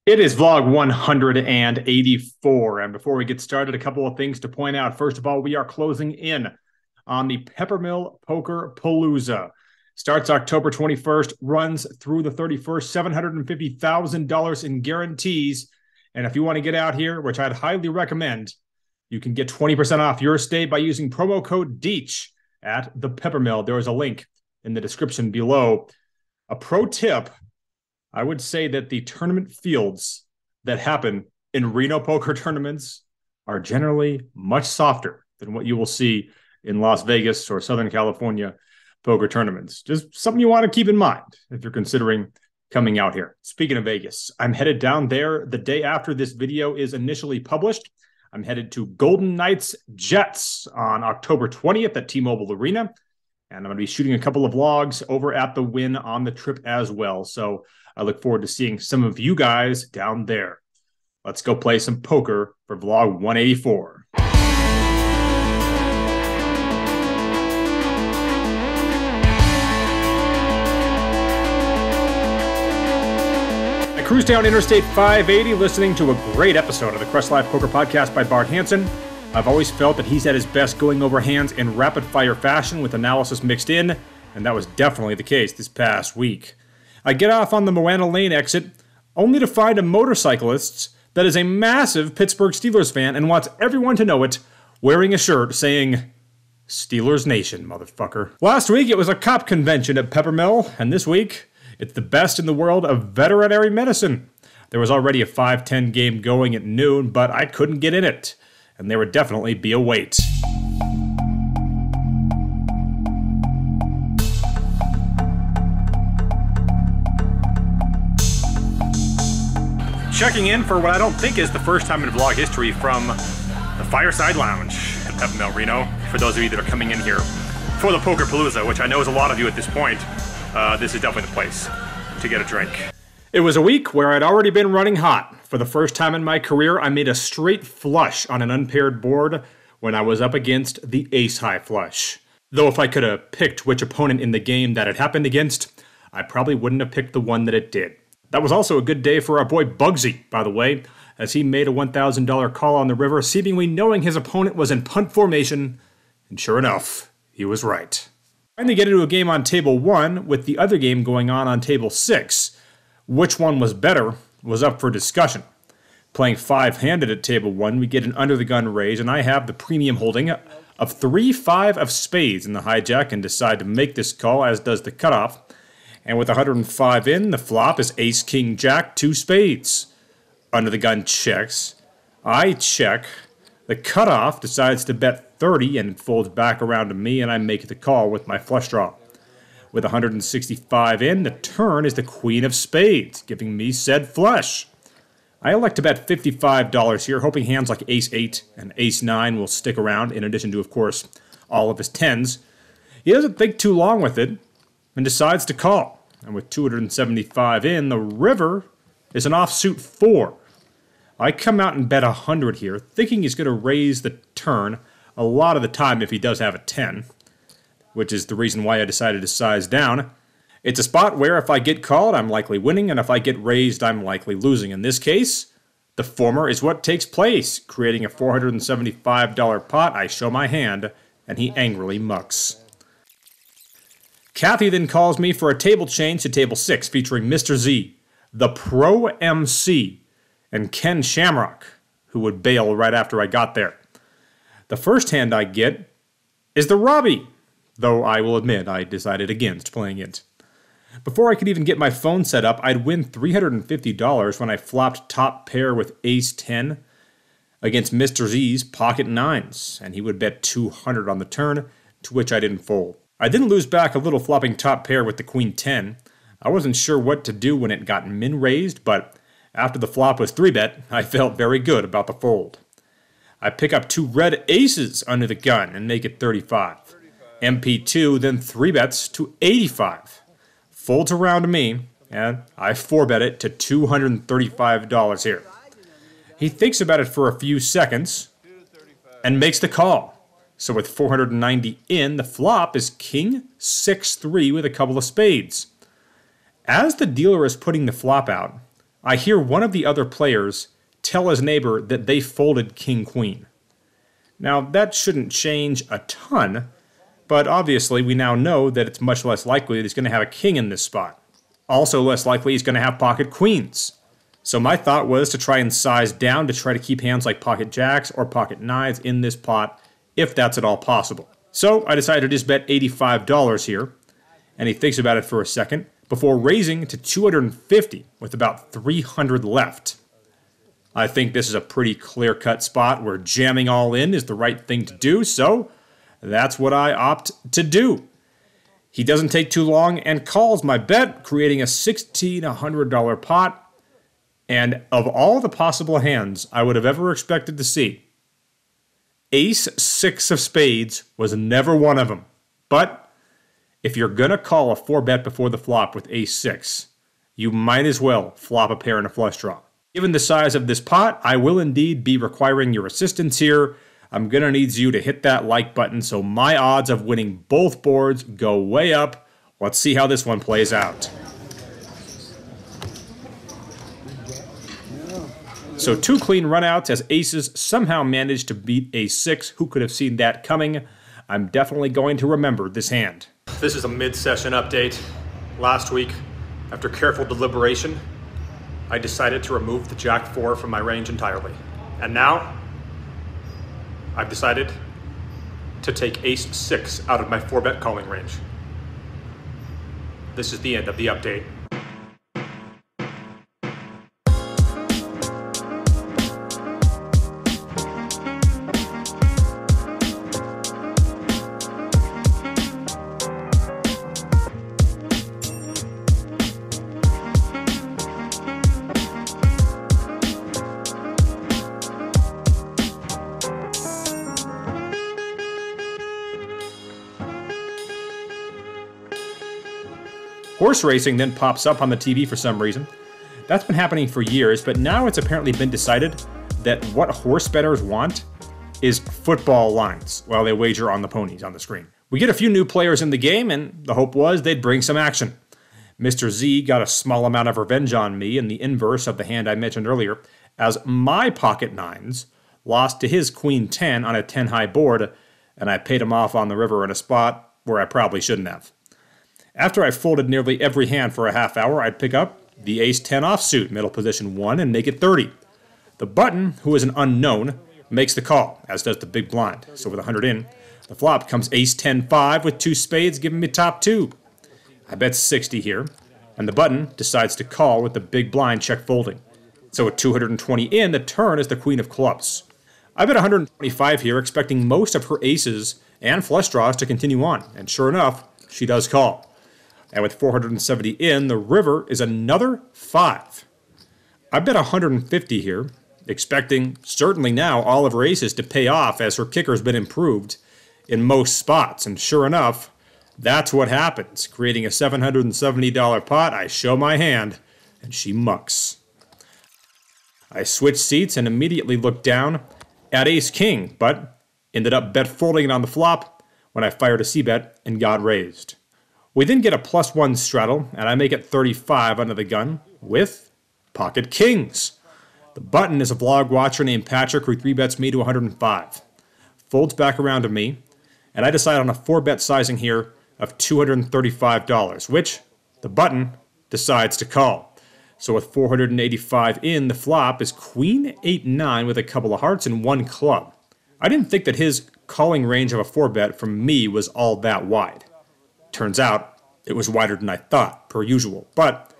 It is vlog 184, and before we get started, a couple of things to point out. First of all, we are closing in on the PEPPERMILL Poker Palooza. Starts October 21st, runs through the 31st, $750,000 in guarantees. And if you want to get out here, which I'd highly recommend, you can get 20% off your stay by using promo code DEECH at the PEPPERMILL. There is a link in the description below. A pro tip: I would say that the tournament fields that happen in Reno poker tournaments are generally much softer than what you will see in Las Vegas or Southern California poker tournaments. Just something you want to keep in mind if you're considering coming out here. Speaking of Vegas, I'm headed down there the day after this video is initially published. I'm headed to Golden Knights Jets on October 20th at T-Mobile Arena. And I'm going to be shooting a couple of vlogs over at the Wynn on the trip as well. So I look forward to seeing some of you guys down there. Let's go play some poker for vlog 184. I cruise down Interstate 580 listening to a great episode of the Crest Live Poker Podcast by Bart Hansen. I've always felt that he's at his best going over hands in rapid-fire fashion with analysis mixed in, and that was definitely the case this past week. I get off on the Moana Lane exit, only to find a motorcyclist that is a massive Pittsburgh Steelers fan and wants everyone to know it, wearing a shirt saying, "Steelers Nation, motherfucker." Last week, it was a cop convention at PEPPERMILL, and this week, it's the best in the world of veterinary medicine. There was already a 5-10 game going at noon, but I couldn't get in it, and there would definitely be a wait. Checking in for what I don't think is the first time in vlog history from the Fireside Lounge at PEPPERMILL Reno. For those of you that are coming in here for the Poker Palooza, which I know is a lot of you at this point, this is definitely the place to get a drink. It was a week where I'd already been running hot. For the first time in my career, I made a straight flush on an unpaired board when I was up against the ace-high flush. Though if I could have picked which opponent in the game that it happened against, I probably wouldn't have picked the one that it did. That was also a good day for our boy Bugsy, by the way, as he made a $1,000 call on the river, seemingly knowing his opponent was in punt formation, and sure enough, he was right. Finally get into a game on table 1 with the other game going on table 6. Which one was better was up for discussion. Playing 5-handed at table 1, we get an under-the-gun raise, and I have the premium holding of 3-5 of spades in the hijack and decide to make this call, as does the cutoff. And with 105 in, the flop is ace, king, jack, 2 spades. Under the gun checks. I check. The cutoff decides to bet 30, and it folds back around to me, and I make the call with my flush draw. With 165 in, the turn is the queen of spades, giving me said flush. I elect to bet $55 here, hoping hands like ace-8 and ace-9 will stick around, in addition to, of course, all of his 10s. He doesn't think too long with it, and decides to call. And with 275 in, the river is an offsuit 4. I come out and bet 100 here, thinking he's going to raise the turn a lot of the time if he does have a 10, which is the reason why I decided to size down. It's a spot where if I get called, I'm likely winning, and if I get raised, I'm likely losing. In this case, the former is what takes place, creating a $475 pot. I show my hand, and he angrily mucks. Kathy then calls me for a table change to table 6, featuring Mr. Z, the Pro MC, and Ken Shamrock, who would bail right after I got there. The first hand I get is the Robbie, though I will admit I decided against playing it. Before I could even get my phone set up, I'd win $350 when I flopped top pair with ace-10 against Mr. Z's pocket 9s, and he would bet 200 on the turn, to which I didn't fold. I didn't lose back a little flopping top pair with the queen 10. I wasn't sure what to do when it got min-raised, but after the flop was 3-bet, I felt very good about the fold. I pick up 2 red aces under the gun and make it 35. MP2 then 3-bets to 85. Folds around to me, and I 4-bet it to $235 here. He thinks about it for a few seconds and makes the call. So with 490 in, the flop is king 6-3 with a couple of spades. As the dealer is putting the flop out, I hear one of the other players tell his neighbor that they folded king-queen. Now, that shouldn't change a ton, but obviously we now know that it's much less likely that he's going to have a king in this spot. Also less likely he's going to have pocket queens. So my thought was to try and size down to try to keep hands like pocket jacks or pocket nines in this pot, if that's at all possible. So I decided to just bet $85 here, and he thinks about it for a second, before raising to $250 with about 300 left. I think this is a pretty clear-cut spot where jamming all in is the right thing to do, so that's what I opt to do. He doesn't take too long and calls my bet, creating a $1,600 pot. And of all the possible hands I would have ever expected to see, Ace-6 of spades was never one of them. But if you're going to call a 4-bet before the flop with Ace-6, you might as well flop a pair and a flush draw. Given the size of this pot, I will indeed be requiring your assistance here. I'm going to need you to hit that like button so my odds of winning both boards go way up. Let's see how this one plays out. So 2 clean runouts as aces somehow managed to beat Ace-6. Who could have seen that coming? I'm definitely going to remember this hand. This is a mid-session update. Last week, after careful deliberation, I decided to remove the Jack-4 from my range entirely. And now, I've decided to take Ace-6 out of my 4-bet calling range. This is the end of the update. Horse racing then pops up on the TV for some reason. That's been happening for years, but now it's apparently been decided that what horse bettors want is football lines while they wager on the ponies on the screen. We get a few new players in the game, and the hope was they'd bring some action. Mr. Z got a small amount of revenge on me in the inverse of the hand I mentioned earlier, as my pocket nines lost to his queen 10 on a 10-high board, and I paid him off on the river in a spot where I probably shouldn't have. After I folded nearly every hand for a half hour, I'd pick up the ace-10 offsuit, middle position 1, and make it 30. The button, who is an unknown, makes the call, as does the big blind. So with 100 in, the flop comes ace-10-5 with 2 spades, giving me top 2. I bet 60 here, and the button decides to call with the big blind check folding. So with 220 in, the turn is the queen of clubs. I bet 125 here, expecting most of her aces and flush draws to continue on, and sure enough, she does call. And with 470 in, the river is another 5. I bet 150 here, expecting certainly now all of her aces to pay off as her kicker's been improved in most spots. And sure enough, that's what happens. Creating a $770 pot, I show my hand, and she mucks. I switch seats and immediately look down at ace-king, but ended up bet folding it on the flop when I fired a c-bet and got raised. We then get a +1 straddle, and I make it 35 under the gun with pocket kings. The button is a vlog watcher named Patrick who 3-bets me to 105. Folds back around to me, and I decide on a 4-bet sizing here of $235, which the button decides to call. So with 485 in, the flop is queen 8-9 with a couple of hearts and 1 club. I didn't think that his calling range of a 4-bet from me was all that wide. Turns out, it was wider than I thought, per usual, but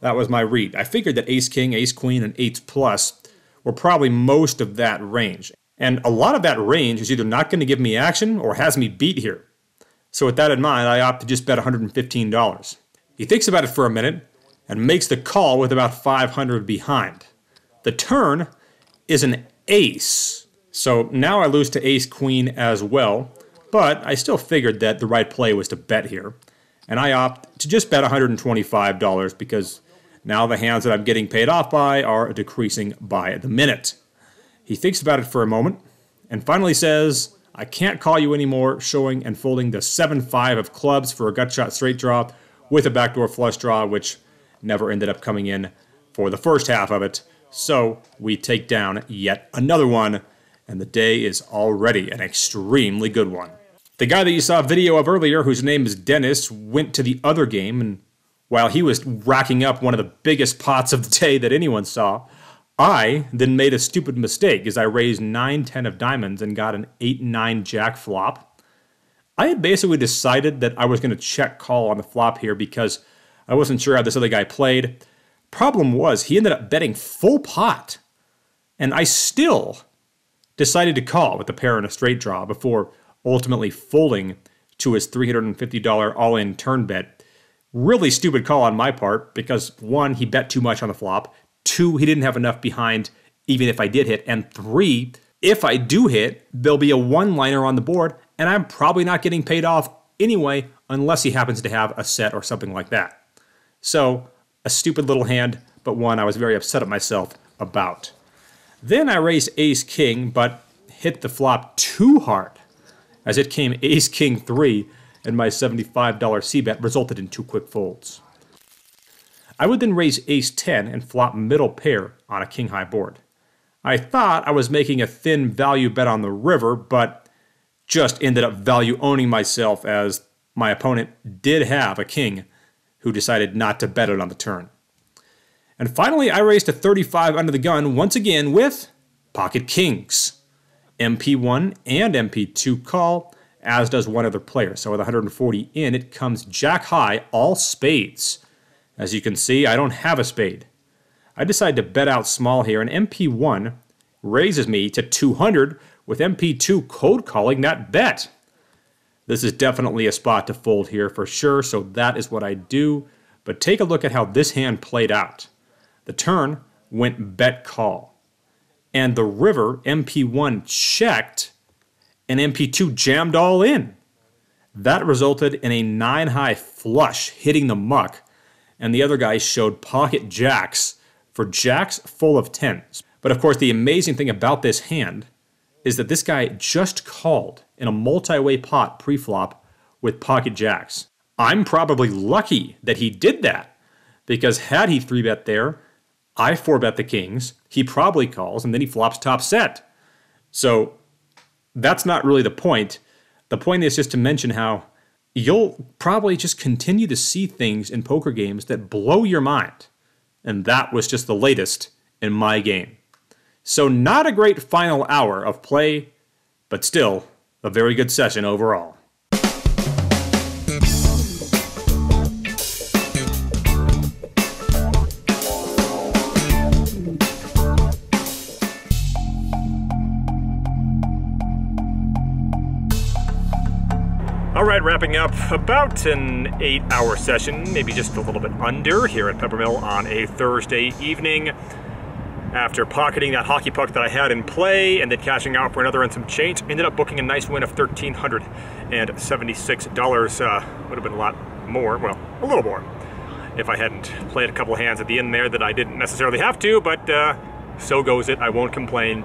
that was my read. I figured that ace-king, ace-queen, and 8s plus were probably most of that range. And a lot of that range is either not going to give me action or has me beat here. So with that in mind, I opt to just bet $115. He thinks about it for a minute and makes the call with about 500 behind. The turn is an ace. So now I lose to ace-queen as well. But I still figured that the right play was to bet here, and I opt to just bet $125 because now the hands that I'm getting paid off by are decreasing by the minute. He thinks about it for a moment, and finally says, I can't call you anymore, showing and folding the 7-5 of clubs for a gut shot straight draw with a backdoor flush draw, which never ended up coming in for the first half of it. So we take down yet another one, and the day is already an extremely good one. The guy that you saw a video of earlier, whose name is Dennis, went to the other game, and while he was racking up one of the biggest pots of the day that anyone saw, I then made a stupid mistake as I raised 9-10 of diamonds and got an 8-9 jack flop. I had basically decided that I was going to check call on the flop here because I wasn't sure how this other guy played. Problem was, he ended up betting full pot, and I still decided to call with a pair and a straight draw before ultimately folding to his $350 all-in turn bet. Really stupid call on my part because, one, he bet too much on the flop. 2, he didn't have enough behind even if I did hit. And 3, if I do hit, there'll be a one-liner on the board, and I'm probably not getting paid off anyway unless he happens to have a set or something like that. So, a stupid little hand, but one I was very upset at myself about. Then I raised ace-king, but hit the flop too hard, as it came ace-king 3, and my $75 c-bet resulted in 2 quick folds. I would then raise ace-10 and flop middle pair on a king-high board. I thought I was making a thin value bet on the river, but just ended up value owning myself as my opponent did have a king who decided not to bet it on the turn. And finally, I raised a 35 under the gun once again with pocket kings. MP1 and MP2 call, as does one other player. So with 140 in, it comes jack high, all spades. As you can see, I don't have a spade. I decide to bet out small here, and MP1 raises me to 200 with MP2 cold calling that bet. This is definitely a spot to fold here for sure, so that is what I do. But take a look at how this hand played out. The turn went bet call, and the river MP1 checked, and MP2 jammed all in. That resulted in a 9-high flush hitting the muck, and the other guy showed pocket jacks for jacks full of 10s. But of course, the amazing thing about this hand is that this guy just called in a multi-way pot pre-flop with pocket jacks. I'm probably lucky that he did that, because had he 3-bet there, I 4-bet the kings, he probably calls, and then he flops top set. So that's not really the point. The point is just to mention how you'll probably just continue to see things in poker games that blow your mind. And that was just the latest in my game. So not a great final hour of play, but still a very good session overall. All right, wrapping up about an 8-hour session, maybe just a little bit under, here at PEPPERMILL on a Thursday evening. After pocketing that hockey puck that I had in play and then cashing out for another and some change, ended up booking a nice win of $1,376. Would have been a lot more, well, a little more, if I hadn't played a couple hands at the end there that I didn't necessarily have to, but so goes it. I won't complain.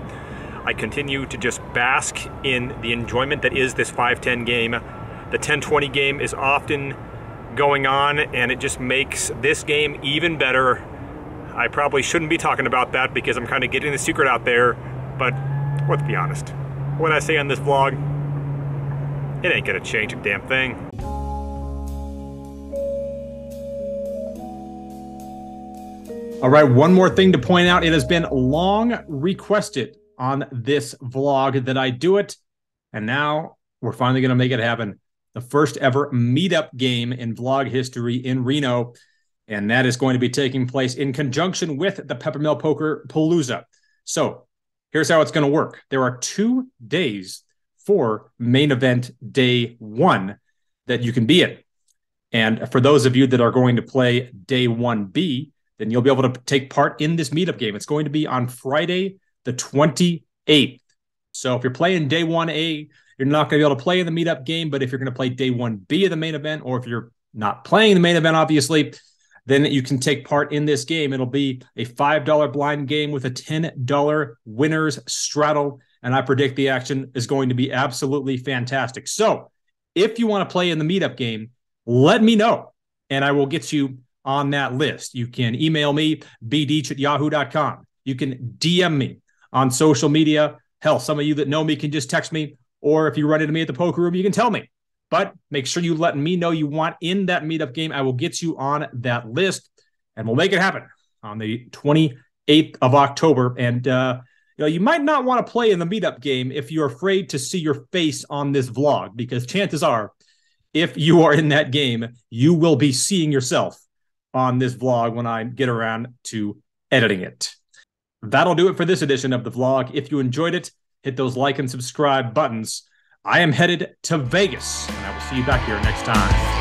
I continue to just bask in the enjoyment that is this 5-10 game. The 10-20 game is often going on, and it just makes this game even better. I probably shouldn't be talking about that because I'm kind of getting the secret out there, but let's be honest. What I say on this vlog, it ain't gonna change a damn thing. All right, one more thing to point out. It has been long requested on this vlog that I do it, and now we're finally gonna make it happen. The first ever meetup game in vlog history in Reno, and that is going to be taking place in conjunction with the PEPPERMILL Poker Palooza. So here's how it's going to work. There are 2 days for main event day 1 that you can be in. And for those of you that are going to play day 1B, then you'll be able to take part in this meetup game. It's going to be on Friday, the 28th. So if you're playing day 1A, you're not going to be able to play in the meetup game, but if you're going to play day 1B of the main event, or if you're not playing the main event, obviously, then you can take part in this game. It'll be a $5 blind game with a $10 winner's straddle, and I predict the action is going to be absolutely fantastic. So if you want to play in the meetup game, let me know, and I will get you on that list. You can email me, bdeach@yahoo.com. You can DM me on social media. Hell, some of you that know me can just text me, or if you run into me at the poker room, you can tell me. But make sure you let me know you want in that meetup game. I will get you on that list, and we'll make it happen on the 28th of October. And you might not want to play in the meetup game if you're afraid to see your face on this vlog, because chances are, if you are in that game, you will be seeing yourself on this vlog when I get around to editing it. That'll do it for this edition of the vlog. If you enjoyed it, hit those like and subscribe buttons. I am headed to Vegas, and I will see you back here next time.